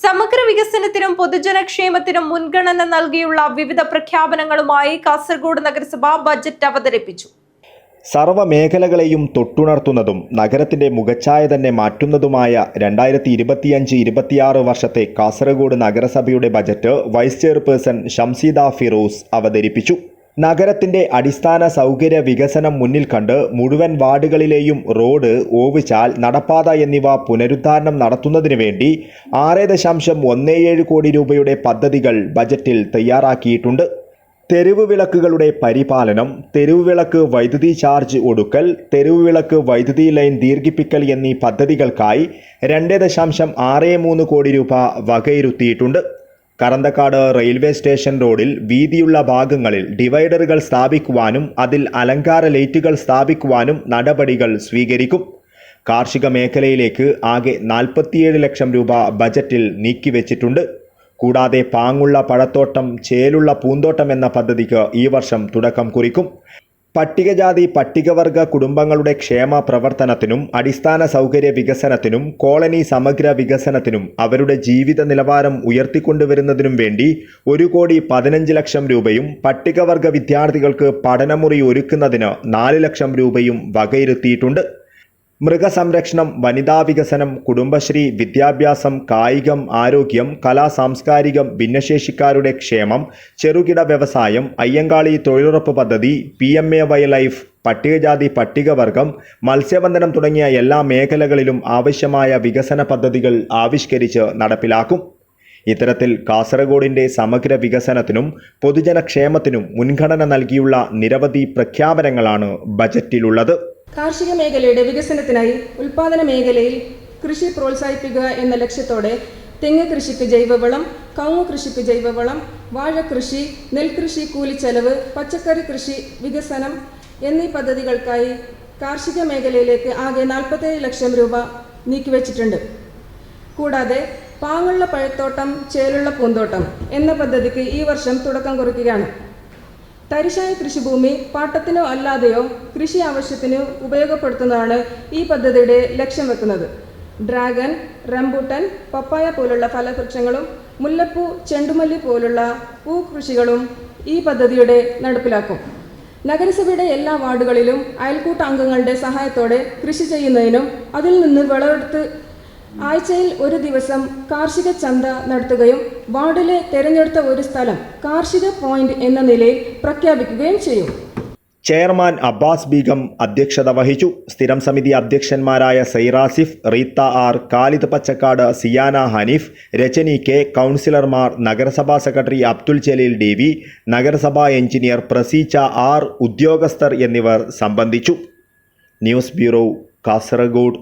സമഗ്ര വികസനത്തിനും പൊതുജനക്ഷേമത്തിനും മുൻഗണന നൽകിയുള്ള വിവിധ പ്രഖ്യാപനങ്ങളുമായി കാസർഗോഡ് നഗരസഭ ബജറ്റ് അവതരിപ്പിച്ചു. സർവ്വമേഖലകളെയും തൊട്ടുണർത്തുന്നതും നഗരത്തിന്റെ മുഖച്ഛായ തന്നെ മാറ്റുന്നതുമായ 2025-26 വർഷത്തെ കാസർഗോഡ് നഗരസഭയുടെ budget vice chairperson Shamseeda Firoz അവതരിപ്പിച്ചു. നഗരത്തിന്റെ അടിസ്ഥാന സൗകര്യ വികസനം മുന്നിൽ കണ്ട് മുഴുവൻ വാർഡുകളിലെയും റോഡ്, ഓവുചാൽ, നടപ്പാത എന്നിവ പുനരുദ്ധാരണം നടത്തുന്നതിന് വേണ്ടി 6.17 കോടി രൂപയുടെ പദ്ധതികൾ ബജറ്റിൽ തയ്യാറാക്കിയിട്ടുണ്ട്. തെരുവ് വിളക്കുകളുടെ പരിപാലനം, തെരുവ് വിളക്ക് വൈദ്യുതി ചാർജ് ഒടുക്കൽ, തെരുവ് വിളക്ക് വൈദ്യുതി ലൈൻ ദീർഘിപ്പിക്കൽ എന്നീ പദ്ധതികൾക്കായി 2.63 കോടി രൂപ വകയിരുത്തിയിട്ടുണ്ട്. കറന്തക്കാട് റെയിൽവേ സ്റ്റേഷൻ റോഡിൽ വീതിയുള്ള ഭാഗങ്ങളിൽ ഡിവൈഡറുകൾ സ്ഥാപിക്കുവാനും അതിൽ അലങ്കാര ലൈറ്റുകൾ സ്ഥാപിക്കുവാനും നടപടികൾ സ്വീകരിക്കും. കാർഷിക മേഖലയിലേക്ക് ആകെ 47 ലക്ഷം രൂപ ബജറ്റിൽ നീക്കിവെച്ചിട്ടുണ്ട്. കൂടാതെ പാങ്ങുള്ള പഴത്തോട്ടം, ചേലുള്ള പൂന്തോട്ടം എന്ന പദ്ധതിക്ക് ഈ വർഷം തുടക്കം കുറിക്കും. പട്ടികജാതി പട്ടികവർഗ കുടുംബങ്ങളുടെ ക്ഷേമ പ്രവർത്തനത്തിനും അടിസ്ഥാന സൗകര്യ വികസനത്തിനും കോളനി സമഗ്ര വികസനത്തിനും അവരുടെ ജീവിത നിലവാരം ഉയർത്തിക്കൊണ്ടുവരുന്നതിനും വേണ്ടി 1,15 ലക്ഷം രൂപയും പട്ടികവർഗ വിദ്യാർത്ഥികൾക്ക് പഠനമുറി ഒരുക്കുന്നതിന് 4 ലക്ഷം രൂപയും വകയിരുത്തിയിട്ടുണ്ട്. മൃഗസംരക്ഷണം, വനിതാ വികസനം, കുടുംബശ്രീ, വിദ്യാഭ്യാസം, കായികം, ആരോഗ്യം, കലാ സാംസ്കാരികം, ഭിന്നശേഷിക്കാരുടെ ക്ഷേമം, ചെറുകിട വ്യവസായം, അയ്യങ്കാളി തൊഴിലുറപ്പ് പദ്ധതി, PMAY ലൈഫ്, പട്ടികജാതി പട്ടികവർഗം, മത്സ്യബന്ധനം തുടങ്ങിയ എല്ലാ മേഖലകളിലും ആവശ്യമായ വികസന പദ്ധതികൾ ആവിഷ്കരിച്ച് നടപ്പിലാക്കും. ഇത്തരത്തിൽ കാസർഗോഡിന്റെ സമഗ്ര വികസനത്തിനും പൊതുജനക്ഷേമത്തിനും മുൻഗണന നൽകിയുള്ള നിരവധി പ്രഖ്യാപനങ്ങളാണ് ബജറ്റിലുള്ളത്. കാർഷിക മേഖലയുടെ വികസനത്തിനായി ഉൽപാദന മേഖലയിൽ കൃഷി പ്രോത്സാഹിപ്പിക്കുക എന്ന ലക്ഷ്യത്തോടെ തെങ്ങ് കൃഷിക്ക് ജൈവവളം, കവുങ്ങ് കൃഷിക്ക് ജൈവവളം, വാഴകൃഷി, നെൽകൃഷി കൂലിച്ചെലവ്, പച്ചക്കറി കൃഷി വികസനം എന്നീ പദ്ധതികൾക്കായി കാർഷിക മേഖലയിലേക്ക് ആകെ 47 ലക്ഷം രൂപ നീക്കിവെച്ചിട്ടുണ്ട്. കൂടാതെ പാങ്ങുള്ള പഴത്തോട്ടം, ചേലുള്ള പൂന്തോട്ടം എന്ന പദ്ധതിക്ക് ഈ വർഷം തുടക്കം കുറിക്കുകയാണ്. തരിശായ കൃഷിഭൂമി പാട്ടത്തിനോ അല്ലാതെയോ കൃഷി ആവശ്യത്തിന് ഉപയോഗപ്പെടുത്തുന്നതാണ് ഈ പദ്ധതിയുടെ ലക്ഷ്യം വെക്കുന്നത്. ഡ്രാഗൺ, റംബൂട്ടൻ, പപ്പായ പോലുള്ള ഫലവൃക്ഷങ്ങളും മുല്ലപ്പൂ, ചെണ്ടുമല്ലി പോലുള്ള പൂകൃഷികളും ഈ പദ്ധതിയുടെ നടപ്പിലാക്കും. നഗരസഭയുടെ എല്ലാ വാർഡുകളിലും അയൽക്കൂട്ട അംഗങ്ങളുടെ സഹായത്തോടെ കൃഷി ചെയ്യുന്നതിനും അതിൽ നിന്ന് വിളവെടുത്ത് ആഴ്ചയിൽ ഒരു ദിവസം കാർഷിക ചന്ത നടത്തുകയും വാർഡിലെ തെരഞ്ഞെടുത്ത ഒരു സ്ഥലം കാർഷിക പോയിന്റ് എന്ന നിലയിൽ പ്രഖ്യാപിക്കുകയും ചെയ്യും. ചെയർമാൻ അബ്ബാസ് ബീഗം അധ്യക്ഷത വഹിച്ചു. സ്ഥിരം സമിതി അധ്യക്ഷന്മാരായ സൈറാസിഫ്, റീത്ത ആർ, ഖാലിദ് പച്ചക്കാട്, സിയാന ഹനീഫ്, രജനി കെ, കൗൺസിലർമാർ, നഗരസഭാ സെക്രട്ടറി അബ്ദുൽ ജലീൽ DV, നഗരസഭാ എഞ്ചിനീയർ പ്രസീച്ച ആർ, ഉദ്യോഗസ്ഥർ എന്നിവർ സംബന്ധിച്ചു. News bureau, Kasaragod.